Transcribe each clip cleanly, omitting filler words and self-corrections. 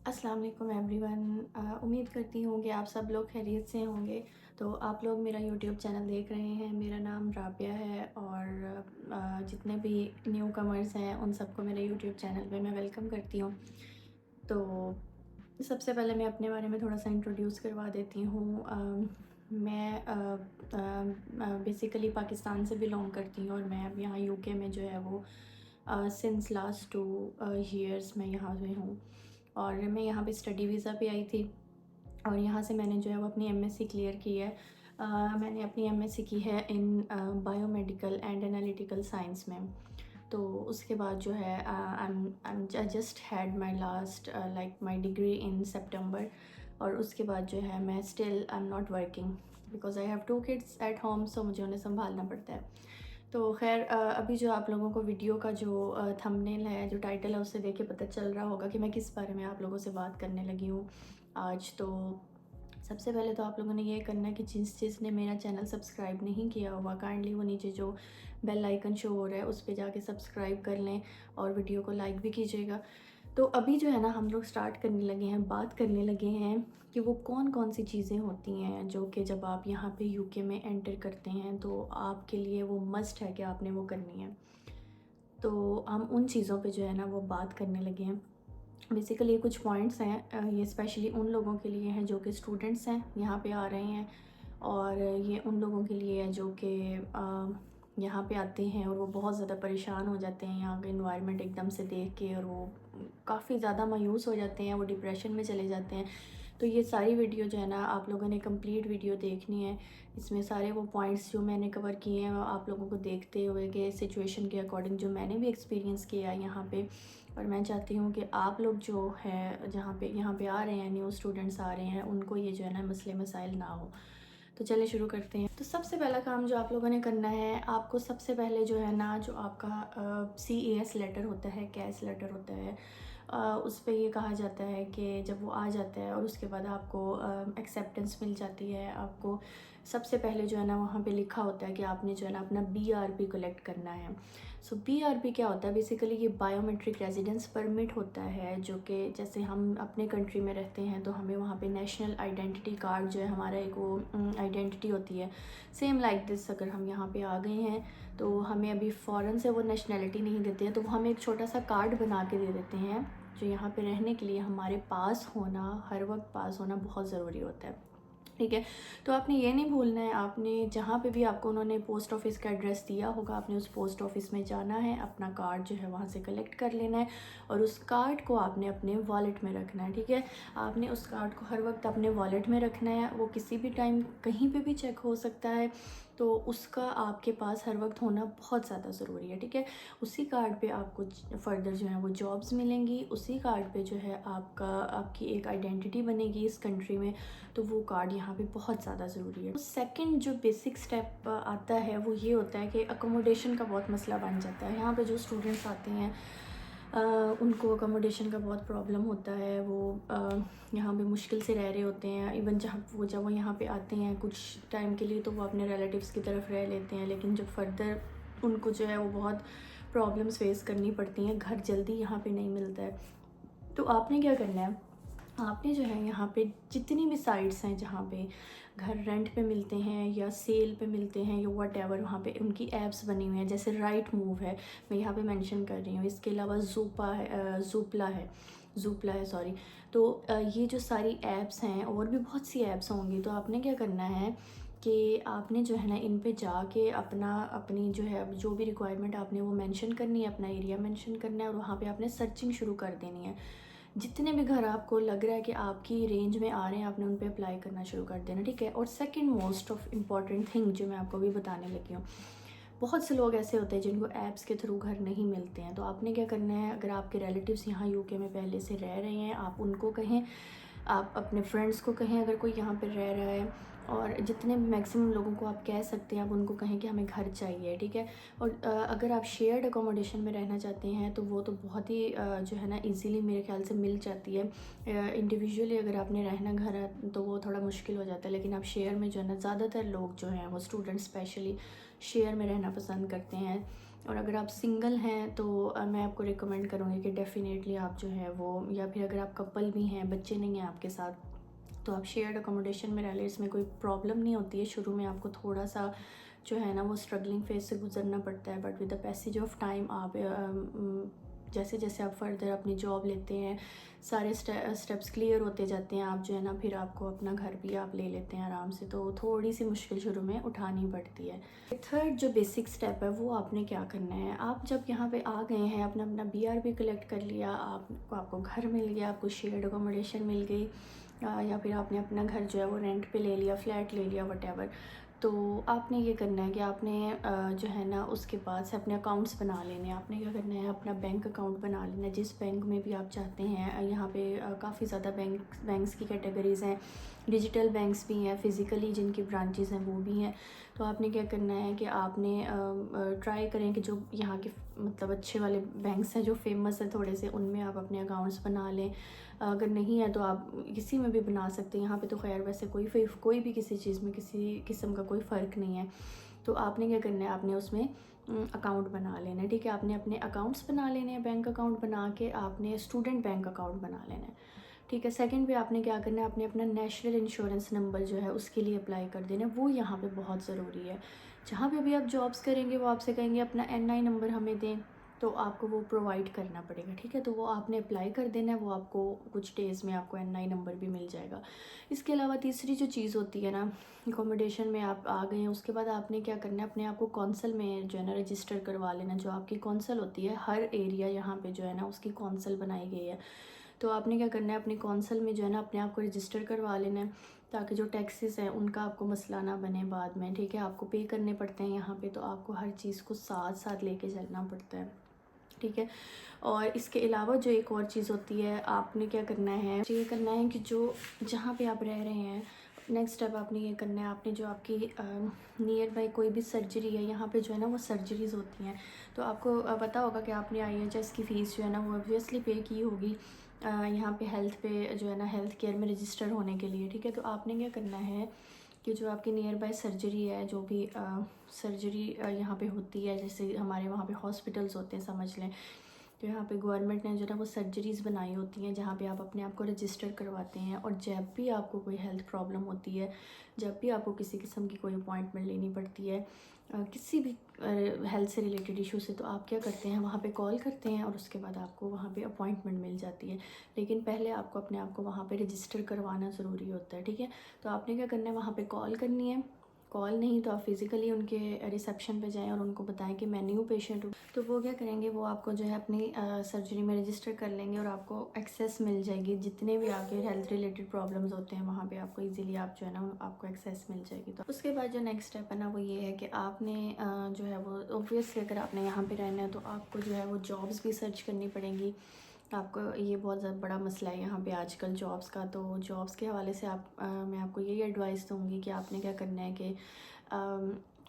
السلام علیکم every one, امید کرتی ہوں کہ آپ سب لوگ خیریت سے ہوں گے۔ تو آپ لوگ میرا یوٹیوب چینل دیکھ رہے ہیں، میرا نام رابعہ ہے اور جتنے بھی نیو کمرز ہیں ان سب کو میرے یوٹیوب چینل پہ میں ویلکم کرتی ہوں۔ تو سب سے پہلے میں اپنے بارے میں تھوڑا سا انٹروڈیوس کروا دیتی ہوں۔ میں بیسیکلی پاکستان سے بلونگ کرتی ہوں اور میں اب یہاں یو کے میں جو ہے وہ سنس لاسٹ 2 ایئرس میں یہاں پہ ہوں، اور میں یہاں پہ اسٹڈی ویزا پہ آئی تھی اور یہاں سے میں نے جو ہے وہ اپنی ایم ایس سی کلیئر کی ہے۔ میں نے اپنی ایم ایس سی کی ہے in biomedical and analytical science میں۔ تو اس کے بعد جو ہے just had my last like my degree in September, اور اس کے بعد جو ہے میں still I am not working because I have 2 kids at home, so مجھے انہیں سنبھالنا پڑتا ہے۔ تو خیر ابھی جو آپ لوگوں کو ویڈیو کا جو تھمبنیل ہے، جو ٹائٹل ہے، اس سے دیکھ کے پتہ چل رہا ہوگا کہ میں کس بارے میں آپ لوگوں سے بات کرنے لگی ہوں آج۔ تو سب سے پہلے تو آپ لوگوں نے یہ کرنا ہے کہ جس نے میرا چینل سبسکرائب نہیں کیا ہوا، کائنڈلی وہ نیچے جو بیل آئیکن شو ہو رہا ہے اس پہ جا کے سبسکرائب کر لیں اور ویڈیو کو لائک بھی کیجیے گا۔ تو ابھی جو ہے نا ہم لوگ سٹارٹ کرنے لگے ہیں، بات کرنے لگے ہیں کہ وہ کون کون سی چیزیں ہوتی ہیں جو کہ جب آپ یہاں پہ یو کے میں انٹر کرتے ہیں تو آپ کے لیے وہ مسٹ ہے کہ آپ نے وہ کرنی ہے۔ تو ہم ان چیزوں پہ جو ہے نا وہ بات کرنے لگے ہیں۔ بیسیکلی یہ کچھ پوائنٹس ہیں، یہ اسپیشلی ان لوگوں کے لیے ہیں جو کہ اسٹوڈنٹس ہیں، یہاں پہ آ رہے ہیں، اور یہ ان لوگوں کے لیے ہے جو کہ یہاں پہ آتے ہیں اور وہ بہت زیادہ پریشان ہو جاتے ہیں یہاں کا انوائرمنٹ ایک دم سے دیکھ کے، اور وہ کافی زیادہ مایوس ہو جاتے ہیں، وہ ڈپریشن میں چلے جاتے ہیں۔ تو یہ ساری ویڈیو جو ہے نا آپ لوگوں نے کمپلیٹ ویڈیو دیکھنی ہے، اس میں سارے وہ پوائنٹس جو میں نے کور کیے ہیں آپ لوگوں کو دیکھتے ہوئے کہ سچویشن کے اکارڈنگ جو میں نے بھی ایکسپیرینس کیا ہے یہاں پہ، اور میں چاہتی ہوں کہ آپ لوگ جو ہے یہاں پہ آ رہے ہیں، نیو اسٹوڈنٹس آ رہے ہیں، ان کو یہ جو ہے نا مسئلے مسائل نہ ہو۔ تو چلے شروع کرتے ہیں۔ تو سب سے پہلا کام جو آپ لوگوں نے کرنا ہے، آپ کو سب سے پہلے جو ہے نا جو آپ کا CAS لیٹر ہوتا ہے، کیس لیٹر ہوتا ہے، اس پہ یہ کہا جاتا ہے کہ جب وہ آ جاتا ہے اور اس کے بعد آپ کو ایکسیپٹنس مل جاتی ہے، آپ کو سب سے پہلے جو ہے نا وہاں پہ لکھا ہوتا ہے کہ آپ نے جو ہے نا اپنا BRP کلیکٹ کرنا ہے۔ سو BRP کیا ہوتا ہے؟ بیسیکلی یہ بایو میٹرک ریزیڈنس پرمٹ ہوتا ہے، جو کہ جیسے ہم اپنے کنٹری میں رہتے ہیں تو ہمیں وہاں پہ نیشنل آئیڈینٹی کارڈ جو ہے ہمارا ایک وہ آئیڈینٹی ہوتی ہے، سیم لائک دس اگر ہم یہاں پہ آ گئے ہیں تو ہمیں ابھی فوراً سے وہ نیشنلٹی نہیں دیتے ہیں، تو وہ ہمیں ایک چھوٹا سا کارڈ بنا کے دے دیتے ہیں جو یہاں پہ رہنے کے لیے ہمارے پاس ہونا، ہر وقت پاس ہونا بہت ضروری ہوتا ہے، ٹھیک ہے؟ تو آپ نے یہ نہیں بھولنا ہے، آپ نے جہاں پہ بھی آپ کو انہوں نے پوسٹ آفس کا ایڈریس دیا ہوگا، آپ نے اس پوسٹ آفس میں جانا ہے، اپنا کارڈ جو ہے وہاں سے کلیکٹ کر لینا ہے، اور اس کارڈ کو آپ نے اپنے والیٹ میں رکھنا ہے، ٹھیک ہے؟ آپ نے اس کارڈ کو ہر وقت اپنے والیٹ میں رکھنا ہے، وہ کسی بھی ٹائم کہیں پہ بھی چیک ہو سکتا ہے، تو اس کا آپ کے پاس ہر وقت ہونا بہت زیادہ ضروری ہے، ٹھیک ہے؟ اسی کارڈ پہ آپ کو فردر جو ہے وہ جابز ملیں گی، اسی کارڈ پہ جو ہے آپ کی ایک آئیڈینٹی بنے گی اس کنٹری میں، تو وہ کارڈ یہاں پہ بہت زیادہ ضروری ہے۔ سیکنڈ جو بیسک سٹیپ آتا ہے وہ یہ ہوتا ہے کہ اکوموڈیشن کا بہت مسئلہ بن جاتا ہے۔ یہاں پہ جو اسٹوڈنٹس آتے ہیں ان کو اکوموڈیشن کا بہت پرابلم ہوتا ہے، وہ یہاں پہ مشکل سے رہ رہے ہوتے ہیں، ایون جب وہ یہاں پہ آتے ہیں کچھ ٹائم کے لیے تو وہ اپنے ریلیٹیوز کی طرف رہ لیتے ہیں، لیکن جب فردر ان کو جو ہے وہ بہت پرابلمس فیس کرنی پڑتی ہیں، گھر جلدی یہاں پہ نہیں ملتا ہے۔ تو آپ نے کیا کرنا ہے، آپ نے جو ہے یہاں پہ جتنی بھی سائٹس ہیں جہاں پہ گھر رینٹ پہ ملتے ہیں یا سیل پہ ملتے ہیں یا واٹ ایور، وہاں پہ ان کی ایپس بنی ہوئی ہیں، جیسے رائٹ موو ہے، میں یہاں پہ مینشن کر رہی ہوں، اس کے علاوہ زوپلا ہے سوری۔ تو یہ جو ساری ایپس ہیں، اور بھی بہت سی ایپس ہوں گی، تو آپ نے کیا کرنا ہے کہ آپ نے جو ہے نا ان پہ جا کے اپنی جو ہے جو بھی ریکوائرمنٹ آپ نے وہ مینشن کرنی ہے، اپنا ایریا مینشن کرنا ہے، اور وہاں پہ آپ نے سرچنگ شروع کر دینی ہے۔ جتنے بھی گھر آپ کو لگ رہا ہے کہ آپ کی رینج میں آ رہے ہیں، آپ نے ان پہ اپلائی کرنا شروع کر دینا، ٹھیک ہے؟ اور second most of important thing جو میں آپ کو بھی بتانے لگی ہوں، بہت سے لوگ ایسے ہوتے ہیں جن کو ایپس کے تھرو گھر نہیں ملتے ہیں، تو آپ نے کیا کرنا ہے، اگر آپ کے ریلیٹیوز یہاں یو کے میں پہلے سے رہ رہے ہیں، آپ ان کو کہیں، آپ اپنے فرینڈس کو کہیں اگر کوئی یہاں پہ رہ رہا ہے، اور جتنے میکسیمم لوگوں کو آپ کہہ سکتے ہیں، آپ ان کو کہیں کہ ہمیں گھر چاہیے، ٹھیک ہے؟ اور اگر آپ شیئرڈ اکوموڈیشن میں رہنا چاہتے ہیں تو وہ تو بہت ہی جو ہے نا ایزیلی میرے خیال سے مل جاتی ہے۔ انڈیویجولی اگر آپ نے رہنا گھر ہے تو وہ تھوڑا مشکل ہو جاتا ہے، لیکن آپ شیئر میں جو ہے نا، زیادہ تر لوگ جو ہیں وہ اسٹوڈنٹ اسپیشلی شیئر میں رہنا پسند کرتے ہیں، اور اگر آپ سنگل ہیں تو میں آپ کو ریکمینڈ کروں گی کہ ڈیفینیٹلی آپ جو ہے وہ، یا پھر اگر آپ کپل بھی ہیں، بچے نہیں ہیں آپ کے ساتھ، تو آپ شیئرڈ اکوموڈیشن میں رہ لیں. اس میں کوئی پرابلم نہیں ہوتی ہے. شروع میں آپ کو تھوڑا سا جو ہے نا وہ اسٹرگلنگ فیز سے گزرنا پڑتا ہے، but with the passage of time آپ جیسے جیسے آپ فردر اپنی جاب لیتے ہیں، سارے اسٹیپس کلیئر ہوتے جاتے ہیں، آپ جو ہے نا پھر آپ کو اپنا گھر بھی آپ لے لیتے ہیں آرام سے. تو تھوڑی سی مشکل شروع میں اٹھانی پڑتی ہے. تھرڈ جو بیسک اسٹیپ ہے وہ آپ نے کیا کرنا ہے، آپ جب یہاں پہ آ گئے ہیں، اپنا BRB کلیکٹ کر لیا، آپ کو گھر مل گیا، آپ کو شیئرڈ اکوموڈیشن مل گئی، یا پھر آپ نے اپنا گھر جو ہے وہ رینٹ پہ لے لیا، فلیٹ لے لیا، وٹ ایور. تو آپ نے یہ کرنا ہے کہ آپ نے جو ہے نا اس کے بعد سے اپنے اکاؤنٹس بنا لینے ہیں. آپ نے کیا کرنا ہے، اپنا بینک اکاؤنٹ بنا لینا ہے جس بینک میں بھی آپ چاہتے ہیں. یہاں پہ کافی زیادہ بینکس کی کیٹیگریز ہیں، ڈیجیٹل بینکس بھی ہیں، فزیکلی جن کی برانچز ہیں وہ بھی ہیں. تو آپ نے کیا کرنا ہے کہ آپ نے ٹرائی کریں کہ جو یہاں کے مطلب اچھے والے بینکس ہیں جو فیمس ہیں تھوڑے سے، ان میں آپ اپنے اکاؤنٹس بنا لیں. اگر نہیں ہے تو آپ کسی میں بھی بنا سکتے ہیں. یہاں پہ تو خیر ویسے کوئی بھی کسی چیز میں کسی قسم کا کوئی فرق نہیں ہے. تو آپ نے کیا کرنا ہے، آپ نے اس میں اکاؤنٹ بنا لینا ہے. ٹھیک ہے، آپ نے اپنے اکاؤنٹس بنا لینے ہیں. بینک اکاؤنٹ بنا کے آپ نے اسٹوڈنٹ بینک اکاؤنٹ بنا لینا ہے. ٹھیک ہے. سیکنڈ پہ آپ نے کیا کرنا ہے، اپنا نیشنل انشورنس نمبر جو ہے اس کے لیے اپلائی کر دینا ہے. وہ یہاں پہ بہت ضروری ہے. جہاں پہ بھی آپ جابس کریں گے وہ آپ سے کہیں گے اپنا NI نمبر ہمیں دیں، تو آپ کو وہ پرووائڈ کرنا پڑے گا. ٹھیک ہے، تو وہ آپ نے اپلائی کر دینا ہے. وہ آپ کو کچھ ڈیز میں آپ کو NI نمبر بھی مل جائے گا. اس کے علاوہ تیسری جو چیز ہوتی ہے نا، اکوموڈیشن میں آپ آ گئے ہیں، اس کے بعد آپ نے کیا کرنا ہے، اپنے آپ کو کونسل میں جو ہے نا رجسٹر کروا لینا. جو آپ کی کونسل ہوتی ہے، ہر ایریا یہاں پہ جو ہے نا اس کی کونسل بنائی گئی ہے. تو آپ نے کیا کرنا ہے، اپنی کونسل میں جو ہے نا اپنے آپ کو رجسٹر کروا لینا ہے، تاکہ جو ٹیکسز ہیں ان کا آپ کو مسئلہ نہ بنے بعد میں. ٹھیک ہے، آپ کو پے کرنے پڑتے ہیں یہاں پہ، تو آپ کو ہر چیز کو ساتھ ساتھ لے کے چلنا پڑتا ہے. ٹھیک ہے. اور اس کے علاوہ جو ایک اور چیز ہوتی ہے، آپ نے کیا کرنا ہے، یہ کرنا ہے کہ جہاں پہ آپ رہ رہے ہیں، نیکسٹ اسٹیپ آپ نے یہ کرنا ہے، آپ نے جو آپ کی نیئر بائی کوئی بھی سرجری ہے، یہاں پہ جو ہے نا وہ سرجریز ہوتی ہیں. تو آپ کو پتہ ہوگا کہ آپ نے IHS کی فیس جو ہے نا وہ اوبویسلی پے کی ہوگی یہاں پہ ہیلتھ پہ جو ہے نا ہیلتھ کیئر میں رجسٹر ہونے کے لیے. ٹھیک ہے. تو آپ نے کیا کرنا ہے کہ جو آپ کی نیئر بائی سرجری ہے، جو بھی سرجری یہاں پہ ہوتی ہے، جیسے ہمارے وہاں پہ ہاسپٹلس ہوتے ہیں سمجھ لیں، تو یہاں پہ گورنمنٹ نے جو ہے نا وہ سرجریز بنائی ہوتی ہیں جہاں پہ آپ اپنے آپ کو رجسٹر کرواتے ہیں. اور جب بھی آپ کو کوئی ہیلتھ پرابلم ہوتی ہے، جب بھی آپ کو کسی قسم کی کوئی اپوائنٹمنٹ لینی پڑتی ہے کسی بھی ہیلتھ سے ریلیٹڈ ایشو سے، تو آپ کیا کرتے ہیں، وہاں پہ کال کرتے ہیں اور اس کے بعد آپ کو وہاں پہ اپوائنٹمنٹ مل جاتی ہے. لیکن پہلے آپ کو اپنے آپ کو وہاں پہ رجسٹر کروانا ضروری ہوتا ہے. ٹھیک ہے. تو آپ نے کیا کرنا ہے، وہاں پہ کال کرنی ہے. کال نہیں تو آپ فزیکلی ان کے ریسیپشن پہ جائیں اور ان کو بتائیں کہ میں نیو پیشنٹ ہوں. تو وہ کیا کریں گے، وہ آپ کو جو ہے اپنی سرجری میں رجسٹر کر لیں گے اور آپ کو ایکسیس مل جائے گی. جتنے بھی آپ کے ہیلتھ ریلیٹڈ پرابلمز ہوتے ہیں وہاں پہ آپ کو ایزیلی آپ جو ہے نا آپ کو ایکسیس مل جائے گی. تو اس کے بعد جو نیکسٹ اسٹیپ ہے نا وہ یہ ہے کہ آپ نے جو ہے وہ اوبویسلی اگر آپ نے یہاں پہ رہنا ہے تو آپ کو جو ہے وہ جابس بھی سرچ کرنی پڑیں گی. آپ کو یہ بہت زیادہ بڑا مسئلہ ہے یہاں پہ آج کل جابس کا. تو جابس کے حوالے سے میں آپ کو یہی ایڈوائس دوں گی کہ آپ نے کیا کرنا ہے کہ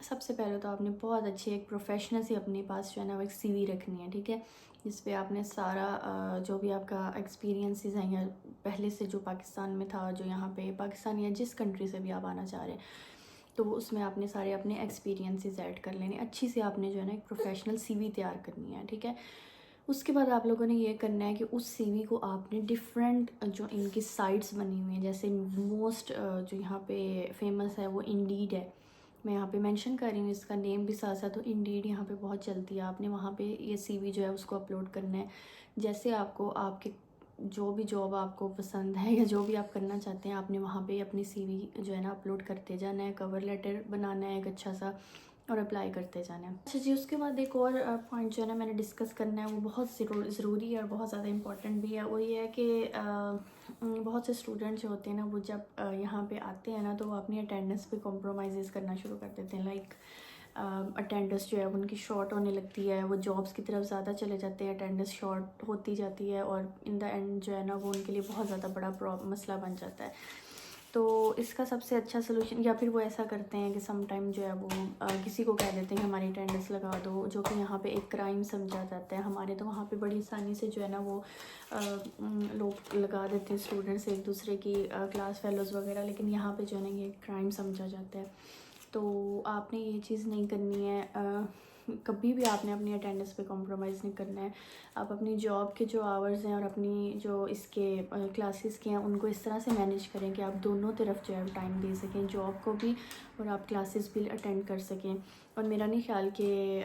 سب سے پہلے تو آپ نے بہت اچھی ایک پروفیشنل سی اپنے پاس جو ہے نا وہ ایک CV رکھنی ہے. ٹھیک ہے. جس پہ آپ نے سارا جو بھی آپ کا ایکسپیرینسز ہیں یا پہلے سے جو پاکستان میں تھا، جو یہاں پہ پاکستان یا جس کنٹری سے بھی آپ آنا چاہ رہے ہیں، تو اس میں آپ نے سارے اپنے ایکسپیرینسز ایڈ کر لینے. اچھی سے آپ نے جو ہے نا ایک پروفیشنل CV تیار کرنی ہے. ٹھیک ہے. اس کے بعد آپ لوگوں نے یہ کرنا ہے کہ اس CV کو آپ نے ڈفرینٹ جو ان کی سائٹس بنی ہوئی ہیں، جیسے موسٹ جو یہاں پہ فیمس ہے وہ انڈیڈ ہے. میں یہاں پہ مینشن کر رہی ہوں اس کا نیم بھی ساتھ ساتھ. تو انڈیڈ یہاں پہ بہت چلتی ہے. آپ نے وہاں پہ یہ CV جو ہے اس کو اپلوڈ کرنا ہے. جیسے آپ کو آپ کے جو بھی جاب آپ کو پسند ہے یا جو بھی آپ کرنا چاہتے ہیں، آپ نے وہاں پہ اپنی CV جو ہے نا اپلوڈ کرتے جانا ہے. کور لیٹر بنانا ہے ایک اچھا سا اور اپلائی کرتے جانا ہے. اچھا جی، اس کے بعد ایک اور پوائنٹ جو ہے نا میں نے ڈسکس کرنا ہے، وہ بہت ضروری ہے اور بہت زیادہ امپورٹنٹ بھی ہے. وہ یہ ہے کہ بہت سے اسٹوڈنٹ جو ہوتے ہیں نا وہ جب یہاں پہ آتے ہیں نا تو وہ اپنی اٹینڈنس پہ کمپرومائزز کرنا شروع کر دیتے ہیں. لائک اٹینڈنس جو ہے ان کی شارٹ ہونے لگتی ہے، وہ جابس کی طرف زیادہ چلے جاتے ہیں، اٹینڈنس شارٹ ہوتی جاتی ہے اور ان دا اینڈ جو ہے نا وہ ان کے لیے بہت زیادہ بڑا مسئلہ بن جاتا ہے. تو اس کا سب سے اچھا سلوشن، یا پھر وہ ایسا کرتے ہیں کہ سم ٹائم جو ہے وہ کسی کو کہہ دیتے ہیں کہ ہماری اٹینڈنس لگا دو، جو کہ یہاں پہ ایک کرائم سمجھا جاتا ہے. ہمارے تو وہاں پہ بڑی آسانی سے جو ہے نا وہ لوگ لگا دیتے ہیں اسٹوڈنٹس ایک دوسرے کی کلاس فیلوز وغیرہ، لیکن یہاں پہ جو ہے نا یہ کرائم سمجھا جاتا ہے. تو آپ نے یہ چیز نہیں کرنی ہے. کبھی بھی آپ نے اپنی اٹینڈنس پہ کمپرومائز نہیں کرنا ہے. آپ اپنی جاب کے جو آورز ہیں اور اپنی جو اس کے کلاسز کے ہیں ان کو اس طرح سے مینیج کریں کہ آپ دونوں طرف جو ہے ٹائم دے سکیں, جاب کو بھی اور آپ کلاسز بھی اٹینڈ کر سکیں. اور میرا نہیں خیال کہ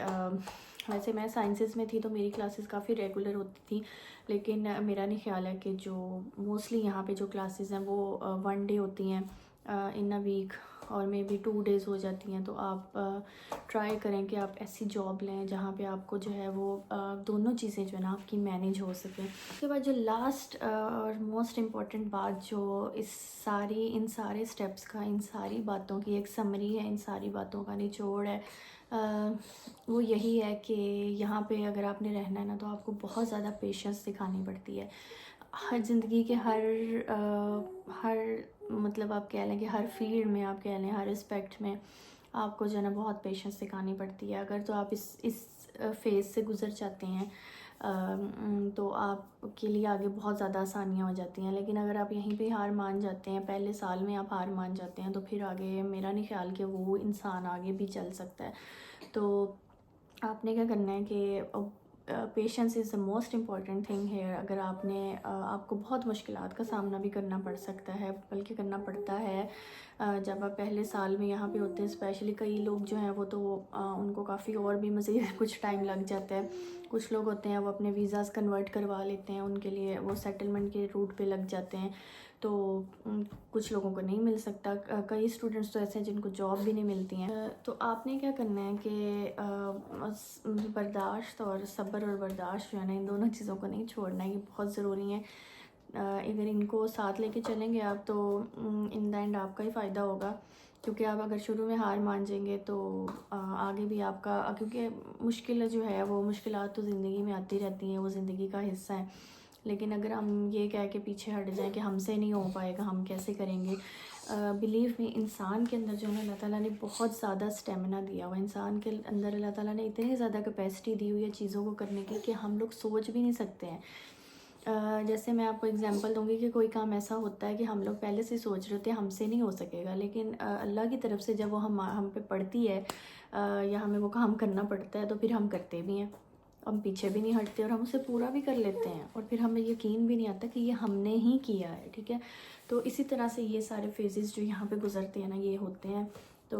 ویسے میں سائنسز میں تھی تو میری کلاسز کافی ریگولر ہوتی تھیں, لیکن میرا نہیں خیال ہے کہ جو موسٹلی یہاں پہ جو کلاسز ہیں وہ 1 ڈے ہوتی ہیں ان اے ویک, اور مے بی 2 ڈیز ہو جاتی ہیں. تو آپ ٹرائی کریں کہ آپ ایسی جاب لیں جہاں پہ آپ کو جو ہے وہ دونوں چیزیں جو ہے نا آپ کی مینیج ہو سکیں. اس کے بعد جو لاسٹ اور موسٹ امپورٹنٹ بات جو ان سارے اسٹیپس کا, ان ساری باتوں کی ایک سمری ہے, ان ساری باتوں کا نچوڑ ہے, وہ یہی ہے کہ یہاں پہ اگر آپ نے رہنا ہے نا تو آپ کو بہت زیادہ پیشنس دکھانی پڑتی ہے. ہر زندگی کے ہر مطلب آپ کہہ لیں کہ ہر فیلڈ میں, آپ کہہ لیں ہر اسپیکٹ میں آپ کو جو ہے نا بہت پیشنس دکھانی پڑتی ہے. اگر تو آپ اس فیز سے گزر جاتے ہیں تو آپ کے لیے آگے بہت زیادہ آسانیاں ہو جاتی ہیں. لیکن اگر آپ یہیں پہ ہار مان جاتے ہیں, پہلے سال میں آپ ہار مان جاتے ہیں, تو پھر آگے میرا نہیں خیال کہ وہ انسان آگے بھی چل سکتا ہے. تو آپ نے کیا کرنا ہے کہ patience is the most important thing here. اگر آپ کو بہت مشکلات کا سامنا بھی کرنا پڑ سکتا ہے, بلکہ کرنا پڑتا ہے جب آپ پہلے سال میں یہاں پہ ہوتے ہیں. اسپیشلی کئی لوگ جو ہیں وہ تو ان کو کافی اور بھی مزید کچھ ٹائم لگ جاتا ہے. کچھ لوگ ہوتے ہیں وہ اپنے ویزاز کنورٹ کروا لیتے ہیں, ان کے لیے وہ سیٹلمنٹ کے روٹ پہ لگ جاتے ہیں, تو کچھ لوگوں کو نہیں مل سکتا. کئی اسٹوڈنٹس تو ایسے ہیں جن کو جاب بھی نہیں ملتی ہیں. تو آپ نے کیا کرنا ہے کہ برداشت اور صبر اور برداشت جو ہے نا ان دونوں چیزوں کو نہیں چھوڑنا ہے, یہ بہت ضروری ہیں. اگر ان کو ساتھ لے کے چلیں گے آپ تو ان دا اینڈ آپ کا ہی فائدہ ہوگا. کیونکہ آپ اگر شروع میں ہار مان جائیں گے تو آگے بھی آپ کا, کیونکہ مشکل جو ہے وہ مشکلات تو زندگی میں آتی رہتی ہیں, وہ زندگی کا حصہ ہے. لیکن اگر ہم یہ کہہ کے پیچھے ہٹ جائیں کہ ہم سے نہیں ہو پائے گا, ہم کیسے کریں گے, بلیو میں انسان کے اندر جو ہے نا اللہ تعالیٰ نے بہت زیادہ اسٹیمنا دیا ہوا. انسان کے اندر اللہ تعالیٰ نے اتنی زیادہ کیپیسٹی دی ہوئی ہے چیزوں کو کرنے کی کہ ہم لوگ سوچ بھی نہیں سکتے ہیں. جیسے میں آپ کو اگزامپل دوں گی کہ کوئی کام ایسا ہوتا ہے کہ ہم لوگ پہلے سے سوچ رہے ہوتے ہیں ہم سے نہیں ہو سکے گا, لیکن اللہ کی طرف سے جب وہ ہم پہ پڑتی ہے یا ہمیں وہ کام کرنا پڑتا ہے تو پھر ہم کرتے بھی ہیں, ہم پیچھے بھی نہیں ہٹتے اور ہم اسے پورا بھی کر لیتے ہیں, اور پھر ہمیں یقین بھی نہیں آتا کہ یہ ہم نے ہی کیا ہے. ٹھیک ہے, تو اسی طرح سے یہ سارے فیزز جو یہاں پہ گزرتے ہیں نا یہ ہوتے ہیں. تو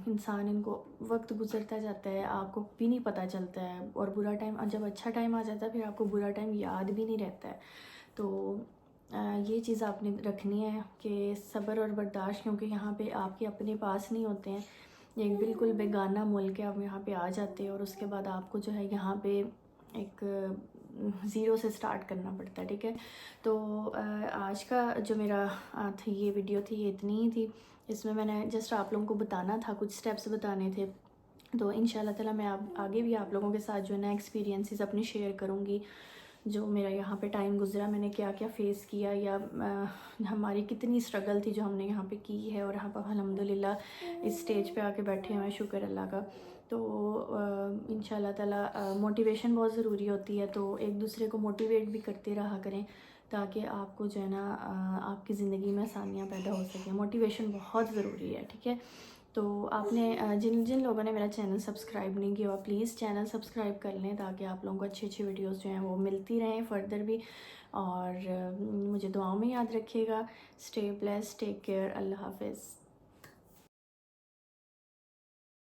انسان ان کو وقت گزرتا جاتا ہے, آپ کو بھی نہیں پتہ چلتا ہے, اور برا ٹائم جب اچھا ٹائم آ جاتا ہے پھر آپ کو برا ٹائم یاد بھی نہیں رہتا ہے. تو یہ چیز آپ نے رکھنی ہے کہ صبر اور برداشت, کیونکہ یہاں پہ آپ کے اپنے پاس نہیں ہوتے ہیں, ایک بالکل بیگانہ ملک ہے. آپ یہاں پہ آ جاتے ہیں اور اس کے بعد آپ کو جو ہے یہاں پہ ایک زیرو سے سٹارٹ کرنا پڑتا ہے. ٹھیک ہے, تو آج کا جو میرا یہ ویڈیو تھی یہ اتنی ہی تھی. اس میں نے جسٹ آپ لوگوں کو بتانا تھا, کچھ سٹیپس بتانے تھے. تو ان شاء اللہ تعالیٰ میں آگے بھی آپ لوگوں کے ساتھ جو ہے نا ایکسپیرینسز اپنے شیئر کروں گی, جو میرا یہاں پہ ٹائم گزرا, میں نے کیا کیا فیس کیا, یا ہماری کتنی اسٹرگل تھی جو ہم نے یہاں پہ کی ہے, اور یہاں پہ الحمدللہ اس سٹیج پہ آ کے بیٹھے ہوئے ہیں, شکر اللہ کا. تو ان شاء اللہ تعالیٰ موٹیویشن بہت ضروری ہوتی ہے, تو ایک دوسرے کو موٹیویٹ بھی کرتے رہا کریں تاکہ آپ کو جو ہے نا آپ کی زندگی میں آسانیاں پیدا ہو سکیں. موٹیویشن بہت ضروری ہے. ٹھیک ہے, تو آپ نے جن لوگوں نے میرا چینل سبسکرائب نہیں کیا پلیز چینل سبسکرائب کر لیں تاکہ آپ لوگوں کو اچھی ویڈیوز جو ہیں وہ ملتی رہیں فردر بھی. اور مجھے دعاؤں میں یاد رکھیے گا. اسٹے بلیسڈ, ٹیک کیئر, اللہ حافظ.